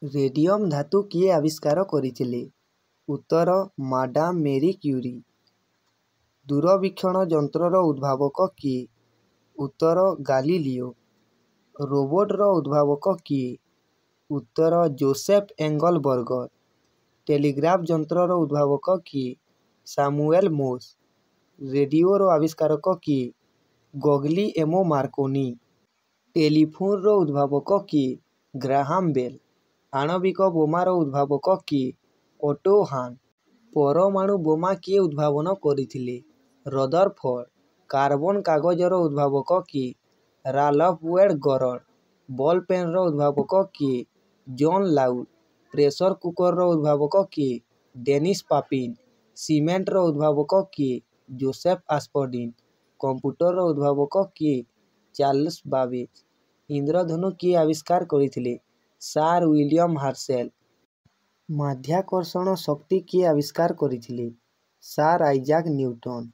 Radium ଧାତୁ କିଏ ଆବିଷ୍କାର କରିଥିଲେ? ଉତ୍ତର ମାଡାମ ମେରି କ୍ୟୁରି। ଦୂରବୀକ୍ଷଣ ଯନ୍ତ୍ରର ଉଦ୍ଭାବକ କିଏ? ଉତ୍ତର ଗାଲିଲିଓ। ରୋବୋଟର ଉଦ୍ଭାବକ କିଏ? ଉତ୍ତର ଯୋସେଫ ଏଙ୍ଗଲବର୍ଗର। ଟେଲିଗ୍ରାଫ ଯନ୍ତ୍ରର ଉଦ୍ଭାବକ କିଏ? ସାମୁଏଲ ମୋର୍ସ। ରେଡିଓର ଆବିଷ୍କାରକ କିଏ? ଗଗ୍ଲିଏମୋ ମାର୍କୋନି। ଟେଲିଫୋନର ଉଦ୍ଭାବକ କିଏ? ଗ୍ରାହାମ ବେଲ। ଆଣବିକ ବୋମାର ଉଦ୍ଭାବକ କିଏ? ଓଟୋ ହାନ୍। ପରମାଣୁ ବୋମା କିଏ ଉଦ୍ଭାବନ କରିଥିଲେ? ରଦରଫୋର୍ଡ। କାର୍ବନ କାଗଜର ଉଦ୍ଭାବକ କିଏ? Ralph Wade ଗରଡ। ବଲ ପେନର ଉଦ୍ଭାବକ କିଏ? ଜନ୍ ଲାଉଡ। ପ୍ରେସର କୁକରର ଉଦ୍ଭାବକ କିଏ? ଡେନିସ ପାପିନ। ସିମେଣ୍ଟର ଉଦ୍ଭାବକ କିଏ? ଯୋସେଫ ଆସ୍ପଡିନ। କମ୍ପ୍ୟୁଟରର ଉଦ୍ଭାବକ କିଏ? Charles Babbage. ଇନ୍ଦ୍ରଧନୁ କିଏ ଆବିଷ୍କାର କରିଥିଲେ? ସାର ୱିଲିୟମ ହାର୍ସେଲ। ମାଧ୍ୟାକର୍ଷଣ ଶକ୍ତି କିଏ ଆବିଷ୍କାର କରିଥିଲେ? ସାର ଆଇଜାକ ନ୍ୟୁଟନ।